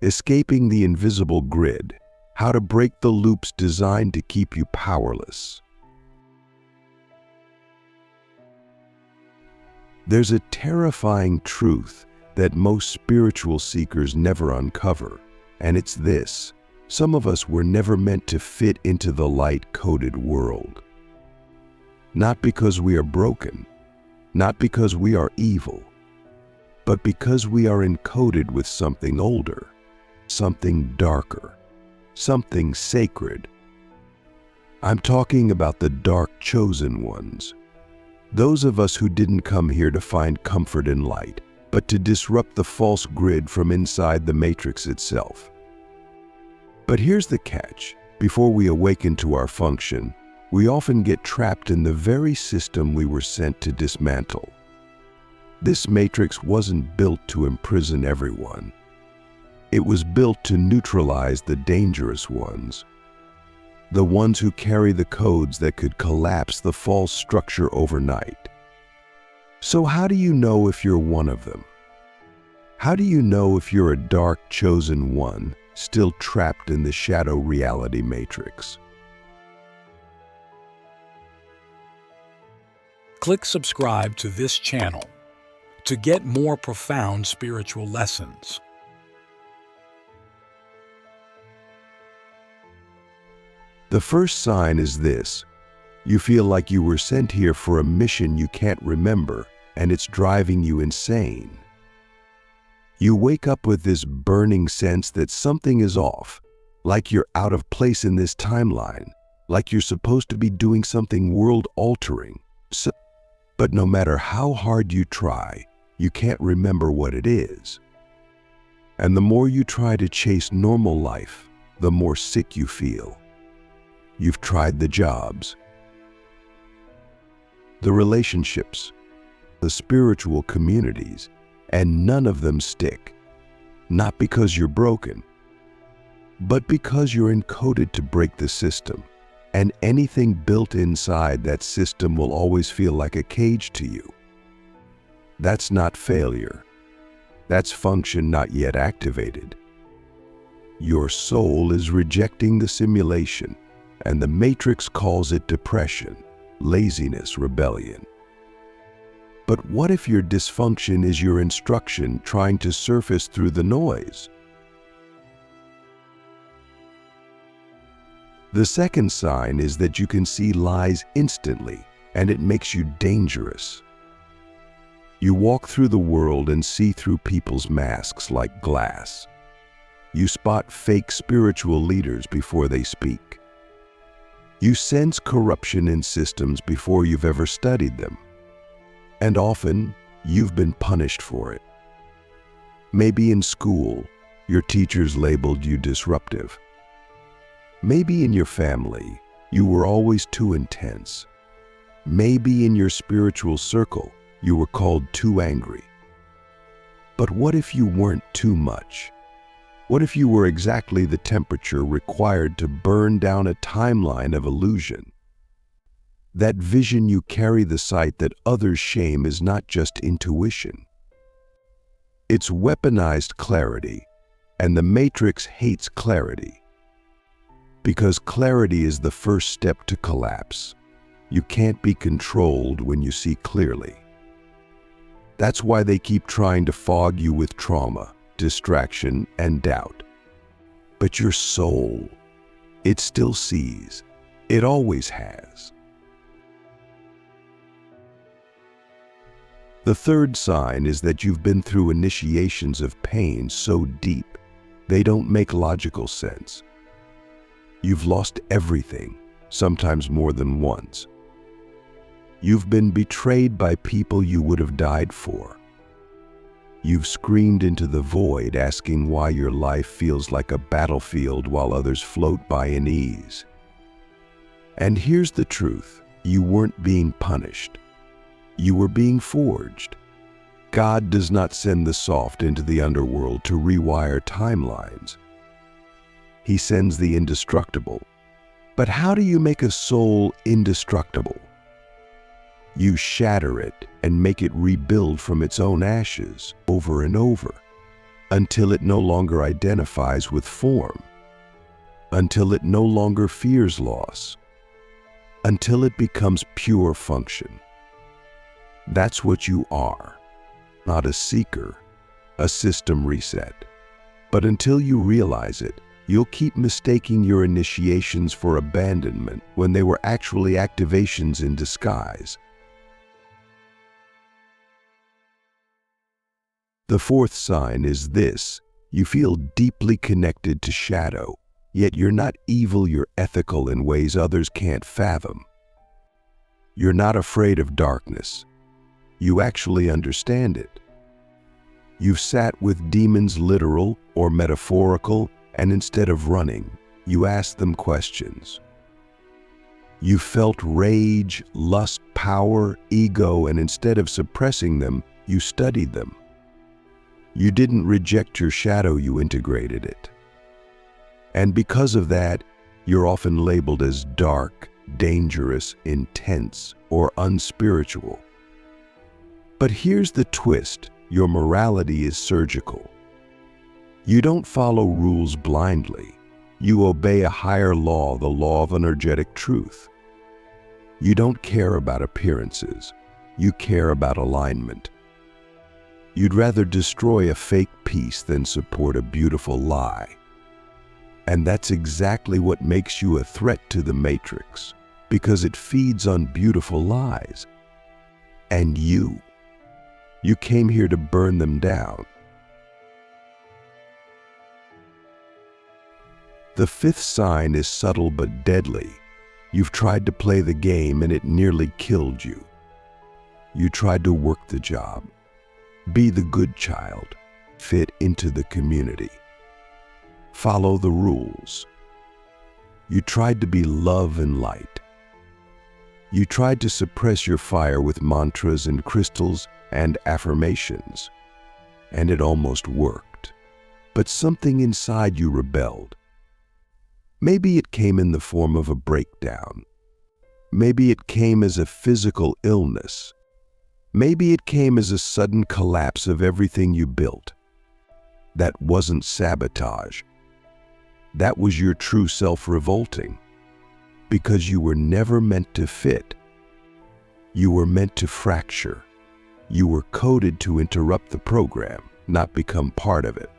Escaping the invisible grid, how to break the loops designed to keep you powerless. There's a terrifying truth that most spiritual seekers never uncover, and it's this: some of us were never meant to fit into the light-coded world. Not because we are broken, not because we are evil, but because we are encoded with something older, something darker, something sacred. I'm talking about the dark chosen ones. Those of us who didn't come here to find comfort in light, but to disrupt the false grid from inside the matrix itself. But here's the catch: before we awaken to our function, we often get trapped in the very system we were sent to dismantle. This matrix wasn't built to imprison everyone. It was built to neutralize the dangerous ones, the ones who carry the codes that could collapse the false structure overnight. So how do you know if you're one of them? How do you know if you're a dark chosen one, still trapped in the shadow reality matrix? Click subscribe to this channel to get more profound spiritual lessons. The first sign is this: you feel like you were sent here for a mission you can't remember, and it's driving you insane. You wake up with this burning sense that something is off, like you're out of place in this timeline, like you're supposed to be doing something world-altering. But no matter how hard you try, you can't remember what it is. And the more you try to chase normal life, the more sick you feel. You've tried the jobs, the relationships, the spiritual communities, and none of them stick. Not because you're broken, but because you're encoded to break the system, and anything built inside that system will always feel like a cage to you. That's not failure. That's function not yet activated. Your soul is rejecting the simulation, and the matrix calls it depression, laziness, rebellion. But what if your dysfunction is your instruction trying to surface through the noise? The second sign is that you can see lies instantly, and it makes you dangerous. You walk through the world and see through people's masks like glass. You spot fake spiritual leaders before they speak. You sense corruption in systems before you've ever studied them. And often, you've been punished for it. Maybe in school, your teachers labeled you disruptive. Maybe in your family, you were always too intense. Maybe in your spiritual circle, you were called too angry. But what if you weren't too much? What if you were exactly the temperature required to burn down a timeline of illusion? That vision you carry, the sight that others shame, is not just intuition. It's weaponized clarity, and the matrix hates clarity. Because clarity is the first step to collapse. You can't be controlled when you see clearly. That's why they keep trying to fog you with trauma, distraction, and doubt. But your soul, it still sees. It always has. The third sign is that you've been through initiations of pain so deep, they don't make logical sense. You've lost everything, sometimes more than once. You've been betrayed by people you would have died for. You've screamed into the void, asking why your life feels like a battlefield while others float by in ease. And here's the truth: you weren't being punished. You were being forged. God does not send the soft into the underworld to rewire timelines. He sends the indestructible. But how do you make a soul indestructible? You shatter it and make it rebuild from its own ashes over and over. until it no longer identifies with form, until it no longer fears loss, until it becomes pure function. That's what you are, not a seeker, a system reset. But until you realize it, you'll keep mistaking your initiations for abandonment when they were actually activations in disguise. The fourth sign is this: you feel deeply connected to shadow, yet you're not evil, you're ethical in ways others can't fathom. You're not afraid of darkness. You actually understand it. You've sat with demons, literal or metaphorical, and instead of running, you ask them questions. You felt rage, lust, power, ego, and instead of suppressing them, you studied them. You didn't reject your shadow, you integrated it. And because of that, you're often labeled as dark, dangerous, intense, or unspiritual. But here's the twist: your morality is surgical. You don't follow rules blindly. You obey a higher law, the law of energetic truth. You don't care about appearances. You care about alignment. You'd rather destroy a fake peace than support a beautiful lie. And that's exactly what makes you a threat to the Matrix, because it feeds on beautiful lies. And you came here to burn them down. The fifth sign is subtle but deadly. You've tried to play the game and it nearly killed you. You tried to work the job, be the good child, fit into the community, follow the rules. You tried to be love and light. You tried to suppress your fire with mantras and crystals and affirmations, and it almost worked. But something inside you rebelled. Maybe it came in the form of a breakdown. Maybe it came as a physical illness. Maybe it came as a sudden collapse of everything you built. That wasn't sabotage. That was your true self revolting. Because you were never meant to fit. You were meant to fracture. You were coded to interrupt the program, not become part of it.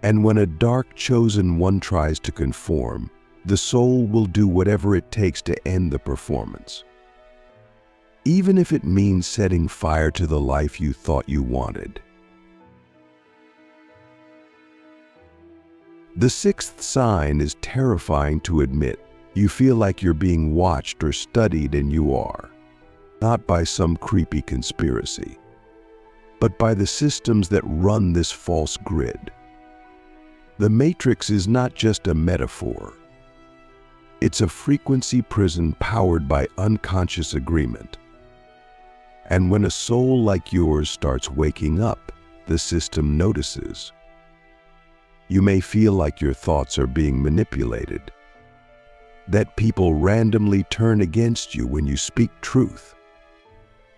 And when a dark chosen one tries to conform, the soul will do whatever it takes to end the performance. Even if it means setting fire to the life you thought you wanted. The sixth sign is terrifying to admit. You feel like you're being watched or studied, and you are. Not by some creepy conspiracy, but by the systems that run this false grid. The Matrix is not just a metaphor. It's a frequency prison powered by unconscious agreement. And when a soul like yours starts waking up, the system notices. You may feel like your thoughts are being manipulated, that people randomly turn against you when you speak truth,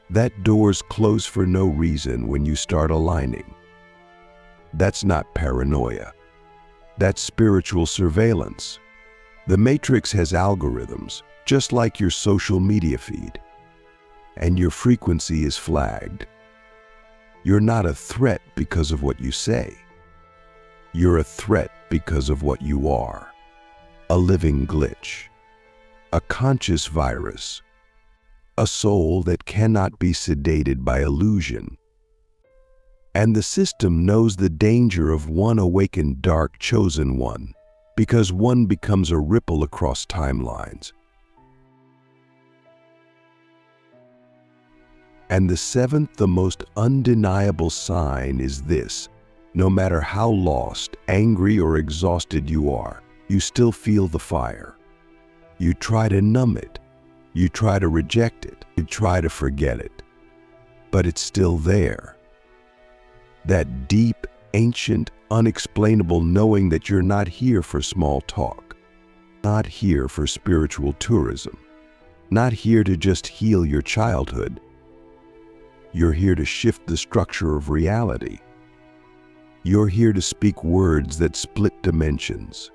that doors close for no reason when you start aligning. That's not paranoia. That's spiritual surveillance. The Matrix has algorithms, just like your social media feed, and your frequency is flagged. You're not a threat because of what you say. You're a threat because of what you are. A living glitch, a conscious virus, a soul that cannot be sedated by illusion. And the system knows the danger of one awakened dark chosen one, because one becomes a ripple across timelines. And the seventh, the most undeniable sign is this: no matter how lost, angry, or exhausted you are, you still feel the fire. You try to numb it. You try to reject it. You try to forget it. But it's still there. That deep, ancient, unexplainable knowing that you're not here for small talk, not here for spiritual tourism, not here to just heal your childhood. You're here to shift the structure of reality. You're here to speak words that split dimensions.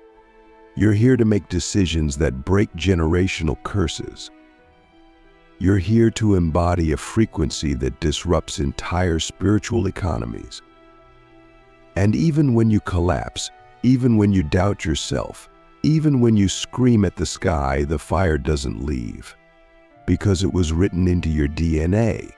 You're here to make decisions that break generational curses. You're here to embody a frequency that disrupts entire spiritual economies. And even when you collapse, even when you doubt yourself, even when you scream at the sky, the fire doesn't leave, because it was written into your DNA.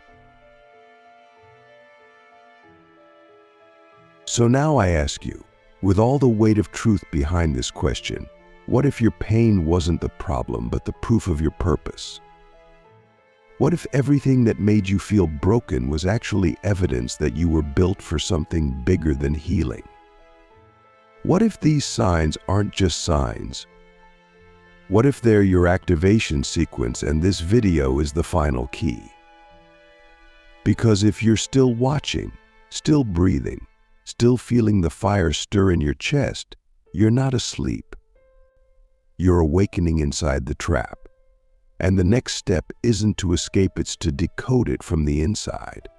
So now I ask you, with all the weight of truth behind this question, what if your pain wasn't the problem but the proof of your purpose? What if everything that made you feel broken was actually evidence that you were built for something bigger than healing? What if these signs aren't just signs? What if they're your activation sequence and this video is the final key? Because if you're still watching, still breathing, still feeling the fire stir in your chest, you're not asleep. You're awakening inside the trap. And the next step isn't to escape, it's to decode it from the inside.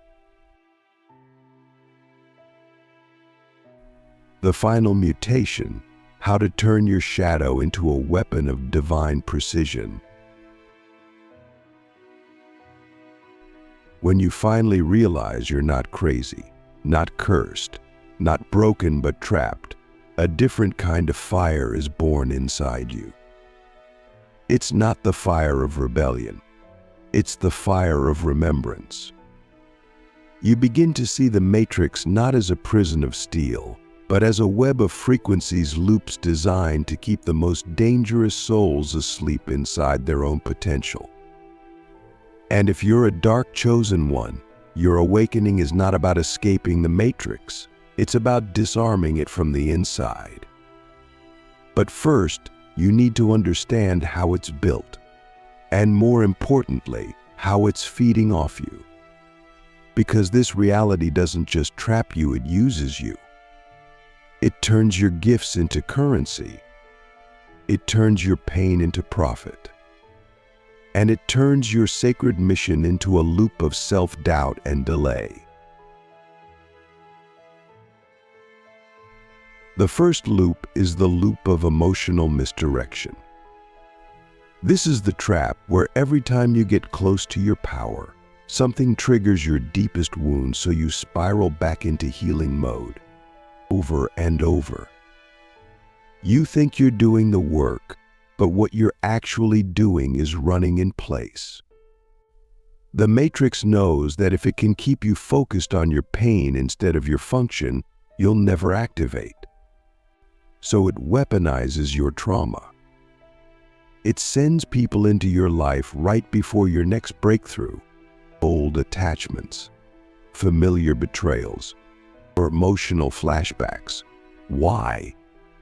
The final mutation, how to turn your shadow into a weapon of divine precision. When you finally realize you're not crazy, not cursed, not broken but trapped, a different kind of fire is born inside you. It's not the fire of rebellion. It's the fire of remembrance. You begin to see the matrix not as a prison of steel, but as a web of frequencies, loops designed to keep the most dangerous souls asleep inside their own potential. And if you're a dark chosen one, your awakening is not about escaping the matrix. It's about disarming it from the inside. But first, you need to understand how it's built, and more importantly, how it's feeding off you. Because this reality doesn't just trap you, it uses you. It turns your gifts into currency. It turns your pain into profit. And it turns your sacred mission into a loop of self-doubt and delay. The first loop is the loop of emotional misdirection. This is the trap where every time you get close to your power, something triggers your deepest wound, so you spiral back into healing mode, over and over. You think you're doing the work, but what you're actually doing is running in place. The matrix knows that if it can keep you focused on your pain instead of your function, you'll never activate. So it weaponizes your trauma. It sends people into your life right before your next breakthrough. Old attachments, familiar betrayals, or emotional flashbacks. Why?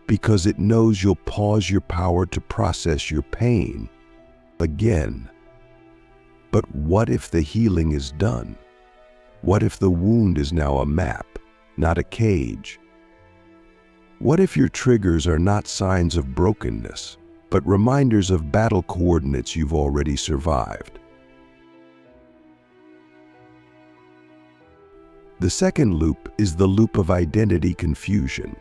Because it knows you'll pause your power to process your pain again. But what if the healing is done? What if the wound is now a map, not a cage? What if your triggers are not signs of brokenness, but reminders of battle coordinates you've already survived? The second loop is the loop of identity confusion.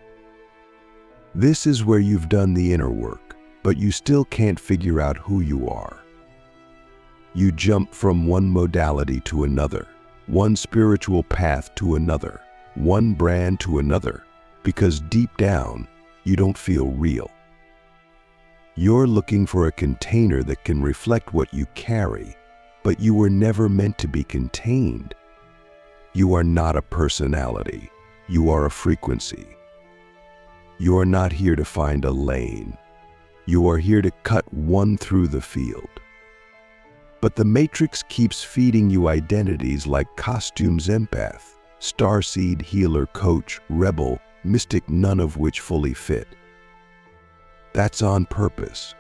This is where you've done the inner work, but you still can't figure out who you are. You jump from one modality to another, one spiritual path to another, one brand to another, because deep down, you don't feel real. You're looking for a container that can reflect what you carry, but you were never meant to be contained. You are not a personality. You are a frequency. You are not here to find a lane. You are here to cut one through the field. But the matrix keeps feeding you identities like costumes: empath, starseed, healer, coach, rebel, mystic, none of which fully fit. That's on purpose.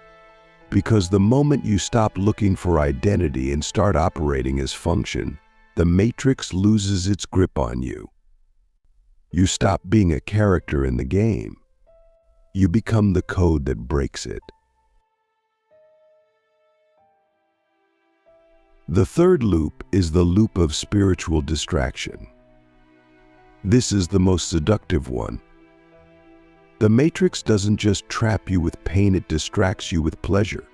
Because the moment you stop looking for identity and start operating as function, the matrix loses its grip on you. You stop being a character in the game. You become the code that breaks it. The third loop is the loop of spiritual distraction. This is the most seductive one. The Matrix doesn't just trap you with pain, it distracts you with pleasure.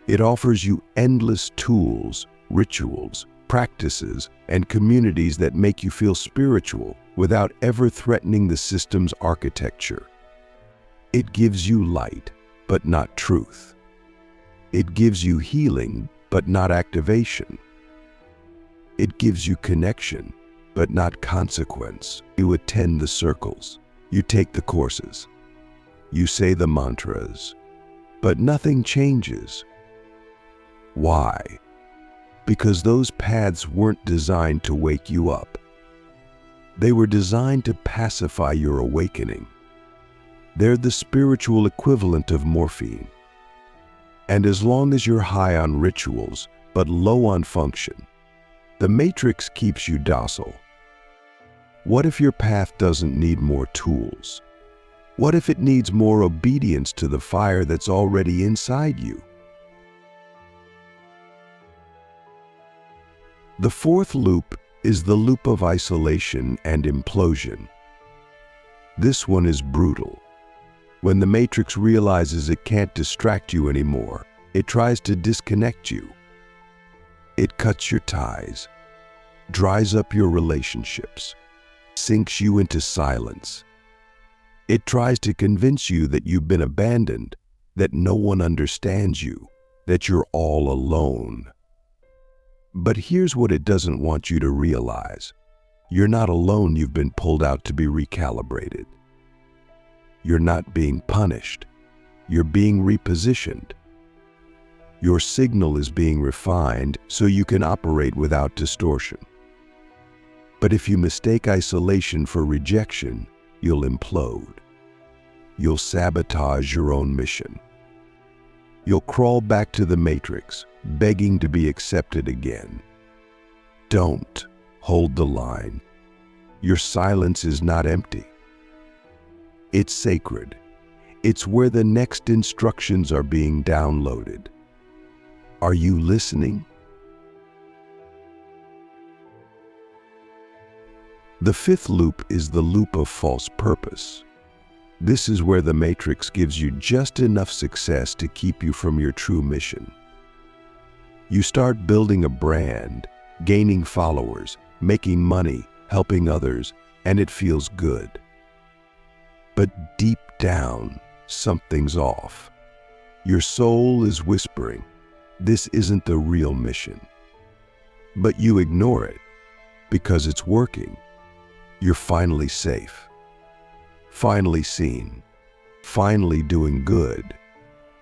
It offers you endless tools, rituals, practices, and communities that make you feel spiritual without ever threatening the system's architecture. It gives you light, but not truth. It gives you healing, but not activation. It gives you connection, but not consequence. You attend the circles, you take the courses, you say the mantras, but nothing changes. Why? Because those paths weren't designed to wake you up. They were designed to pacify your awakening. They're the spiritual equivalent of morphine. And as long as you're high on rituals, but low on function, the Matrix keeps you docile. What if your path doesn't need more tools? What if it needs more obedience to the fire that's already inside you? The fourth loop is the loop of isolation and implosion. This one is brutal. When the Matrix realizes it can't distract you anymore, it tries to disconnect you. It cuts your ties, dries up your relationships, sinks you into silence. It tries to convince you that you've been abandoned, that no one understands you, that you're all alone. But here's what it doesn't want you to realize. You're not alone. You've been pulled out to be recalibrated. You're not being punished. You're being repositioned. Your signal is being refined so you can operate without distortion. But if you mistake isolation for rejection, you'll implode. You'll sabotage your own mission. You'll crawl back to the Matrix, begging to be accepted again. Don't hold the line. Your silence is not empty. It's sacred. It's where the next instructions are being downloaded. Are you listening? The fifth loop is the loop of false purpose. This is where the Matrix gives you just enough success to keep you from your true mission. You start building a brand, gaining followers, making money, helping others, and it feels good. But deep down, something's off. Your soul is whispering, this isn't the real mission. But you ignore it because it's working. You're finally safe, finally seen, finally doing good.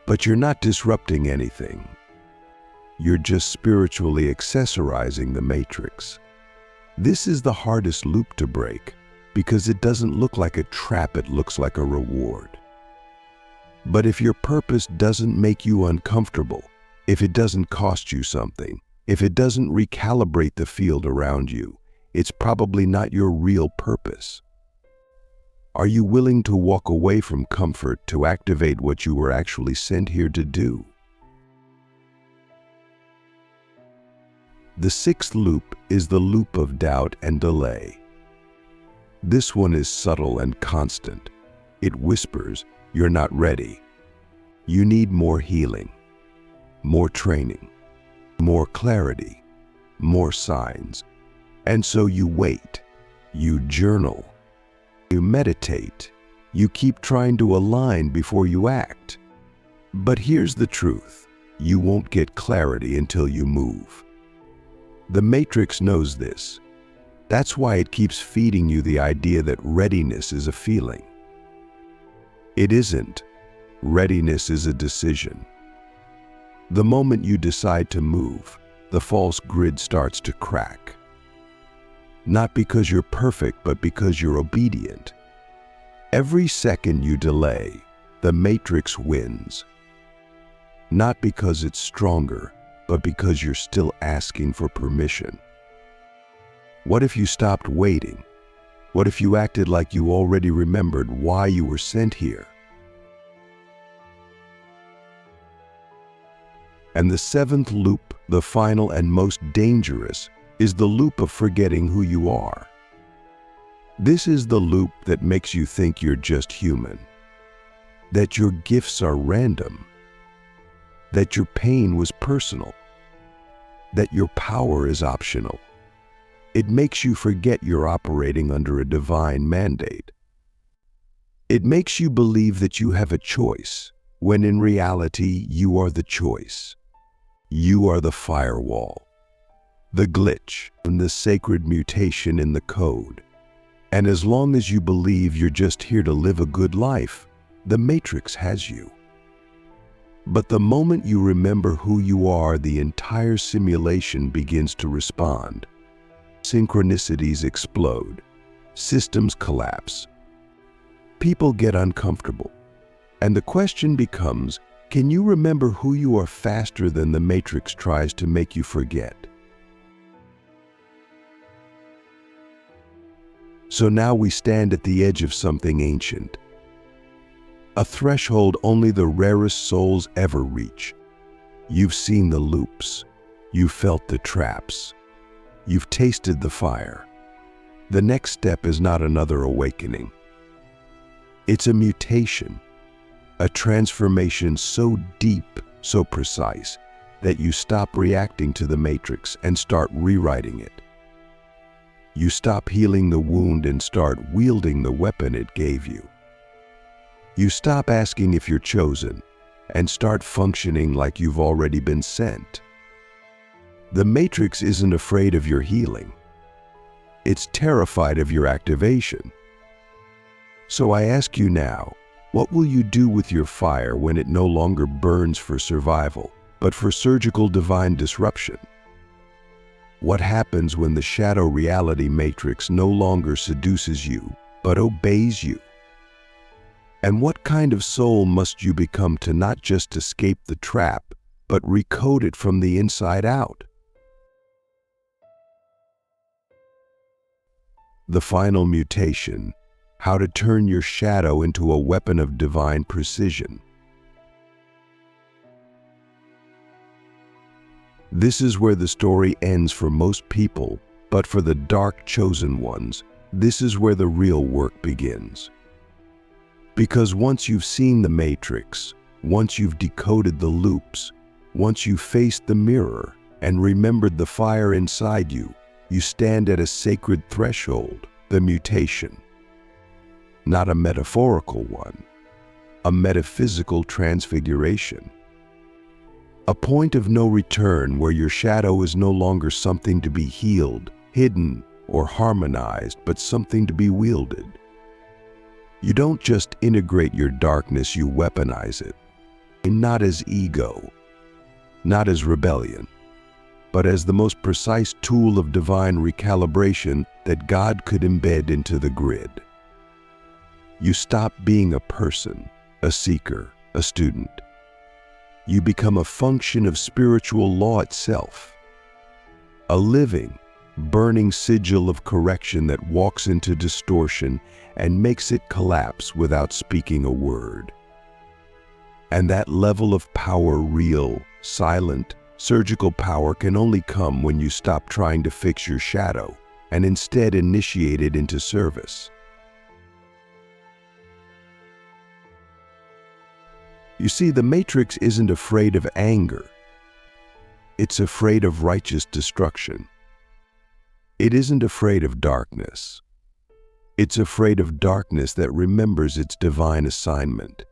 But you're not disrupting anything. You're just spiritually accessorizing the Matrix. This is the hardest loop to break because it doesn't look like a trap, it looks like a reward. But if your purpose doesn't make you uncomfortable, if it doesn't cost you something, if it doesn't recalibrate the field around you, it's probably not your real purpose. Are you willing to walk away from comfort to activate what you were actually sent here to do? The sixth loop is the loop of doubt and delay. This one is subtle and constant. It whispers, you're not ready. You need more healing, more training, more clarity, more signs. And so you wait, you journal, you meditate, you keep trying to align before you act. But here's the truth, you won't get clarity until you move. The Matrix knows this. That's why it keeps feeding you the idea that readiness is a feeling. It isn't. Readiness is a decision. The moment you decide to move, the false grid starts to crack. Not because you're perfect, but because you're obedient. Every second you delay, the Matrix wins. Not because it's stronger, but because you're still asking for permission. What if you stopped waiting? What if you acted like you already remembered why you were sent here? And the seventh loop, the final and most dangerous, is the loop of forgetting who you are. This is the loop that makes you think you're just human, that your gifts are random, that your pain was personal, that your power is optional. It makes you forget you're operating under a divine mandate. It makes you believe that you have a choice, when in reality you are the choice. You are the firewall, the glitch, and the sacred mutation in the code. And as long as you believe you're just here to live a good life, the Matrix has you. But the moment you remember who you are, the entire simulation begins to respond. Synchronicities explode. Systems collapse. People get uncomfortable. And the question becomes, can you remember who you are faster than the Matrix tries to make you forget? So now we stand at the edge of something ancient. A threshold only the rarest souls ever reach. You've seen the loops. You've felt the traps. You've tasted the fire. The next step is not another awakening. It's a mutation, a transformation so deep, so precise, that you stop reacting to the Matrix and start rewriting it. You stop healing the wound and start wielding the weapon it gave you. You stop asking if you're chosen and start functioning like you've already been sent. The Matrix isn't afraid of your healing. It's terrified of your activation. So I ask you now, what will you do with your fire when it no longer burns for survival, but for surgical divine disruption? What happens when the shadow reality matrix no longer seduces you, but obeys you? And what kind of soul must you become to not just escape the trap, but recode it from the inside out? The final mutation, how to turn your shadow into a weapon of divine precision. This is where the story ends for most people, but for the dark chosen ones, this is where the real work begins. Because once you've seen the matrix, once you've decoded the loops, once you've faced the mirror and remembered the fire inside you, you stand at a sacred threshold, the mutation. Not a metaphorical one, a metaphysical transfiguration. A point of no return where your shadow is no longer something to be healed, hidden, or harmonized, but something to be wielded. You don't just integrate your darkness, you weaponize it. And not as ego, not as rebellion, but as the most precise tool of divine recalibration that God could embed into the grid. You stop being a person, a seeker, a student. You become a function of spiritual law itself, a living, burning sigil of correction that walks into distortion and makes it collapse without speaking a word. And that level of power, real, silent, surgical power, can only come when you stop trying to fix your shadow and instead initiate it into service. You see, the matrix isn't afraid of anger. It's afraid of righteous destruction. It isn't afraid of darkness. It's afraid of darkness that remembers its divine assignment.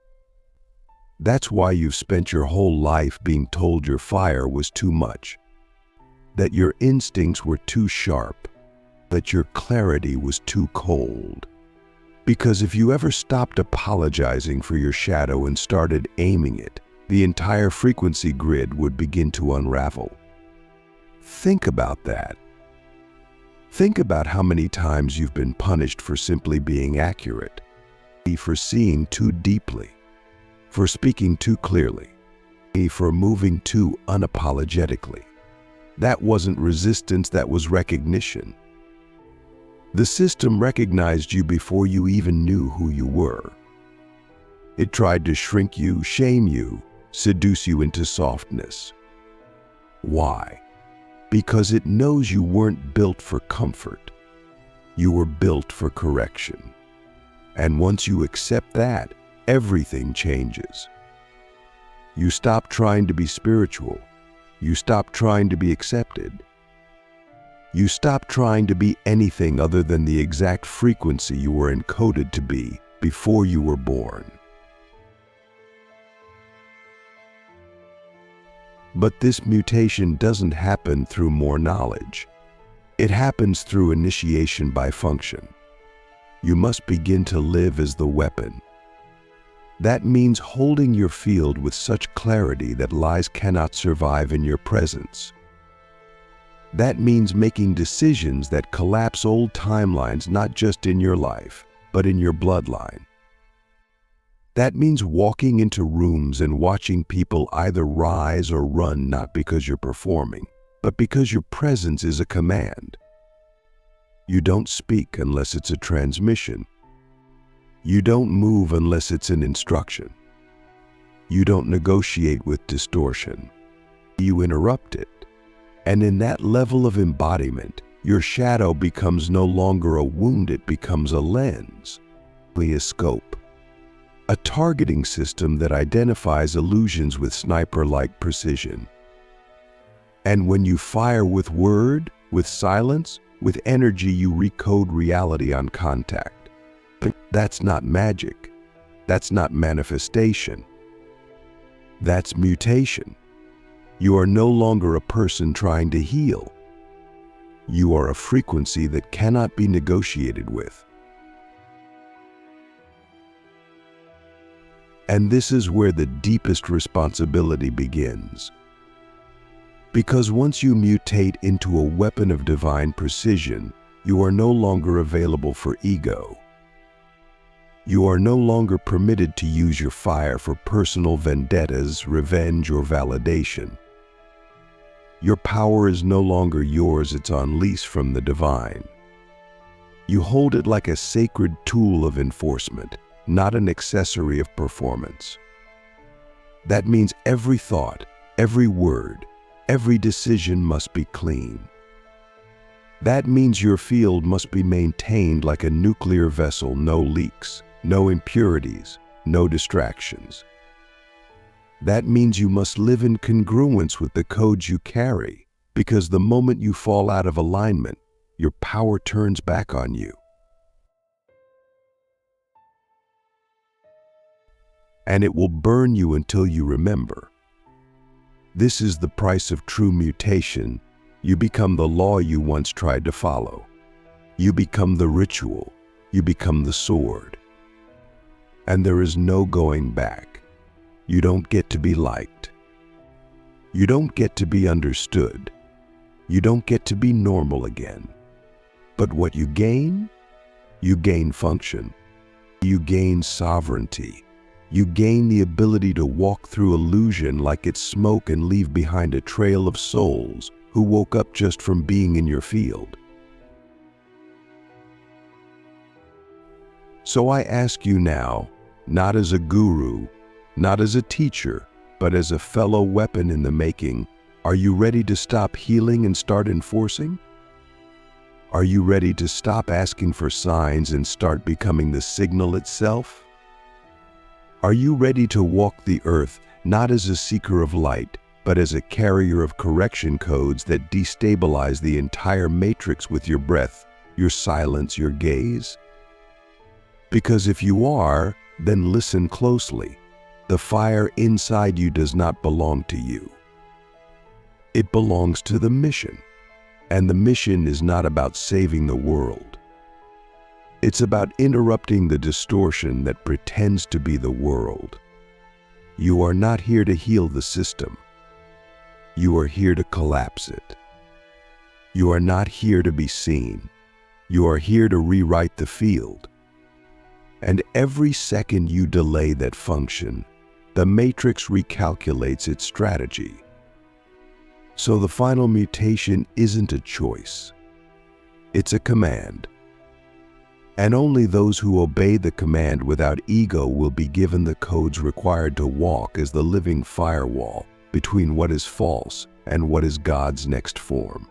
That's why you've spent your whole life being told your fire was too much, that your instincts were too sharp, that your clarity was too cold. Because if you ever stopped apologizing for your shadow and started aiming it, the entire frequency grid would begin to unravel. Think about that. Think about how many times you've been punished for simply being accurate, for seeing too deeply, for speaking too clearly, for moving too unapologetically. That wasn't resistance, that was recognition. The system recognized you before you even knew who you were. It tried to shrink you, shame you, seduce you into softness. Why? Because it knows you weren't built for comfort. You were built for correction. And once you accept that, everything changes. You stop trying to be spiritual. You stop trying to be accepted. You stop trying to be anything other than the exact frequency you were encoded to be before you were born. But this mutation doesn't happen through more knowledge. It happens through initiation by function. You must begin to live as the weapon. That means holding your field with such clarity that lies cannot survive in your presence. That means making decisions that collapse old timelines not just in your life, but in your bloodline. That means walking into rooms and watching people either rise or run not because you're performing, but because your presence is a command. You don't speak unless it's a transmission. You don't move unless it's an instruction. You don't negotiate with distortion. You interrupt it. And in that level of embodiment, your shadow becomes no longer a wound, it becomes a lens, a scope, a targeting system that identifies illusions with sniper-like precision. And when you fire with word, with silence, with energy, you recode reality on contact. That's not magic. That's not manifestation. That's mutation. You are no longer a person trying to heal. You are a frequency that cannot be negotiated with. And this is where the deepest responsibility begins. Because once you mutate into a weapon of divine precision, you are no longer available for ego. You are no longer permitted to use your fire for personal vendettas, revenge, or validation. Your power is no longer yours, it's on lease from the divine. You hold it like a sacred tool of enforcement, not an accessory of performance. That means every thought, every word, every decision must be clean. That means your field must be maintained like a nuclear vessel, no leaks, no impurities, no distractions. That means you must live in congruence with the codes you carry, because the moment you fall out of alignment, your power turns back on you. And it will burn you until you remember. This is the price of true mutation. You become the law you once tried to follow. You become the ritual. You become the sword. And there is no going back. You don't get to be liked. You don't get to be understood. You don't get to be normal again. But what you gain function. You gain sovereignty. You gain the ability to walk through illusion like it's smoke and leave behind a trail of souls who woke up just from being in your field. So I ask you now, not as a guru, not as a teacher, but as a fellow weapon in the making, are you ready to stop healing and start enforcing? Are you ready to stop asking for signs and start becoming the signal itself? Are you ready to walk the earth not as a seeker of light, but as a carrier of correction codes that destabilize the entire matrix with your breath, your silence, your gaze? Because if you are, then listen closely. The fire inside you does not belong to you. It belongs to the mission. And the mission is not about saving the world. It's about interrupting the distortion that pretends to be the world. You are not here to heal the system. You are here to collapse it. You are not here to be seen. You are here to rewrite the field. And every second you delay that function, the matrix recalculates its strategy. So the final mutation isn't a choice. It's a command. And only those who obey the command without ego will be given the codes required to walk as the living firewall between what is false and what is God's next form.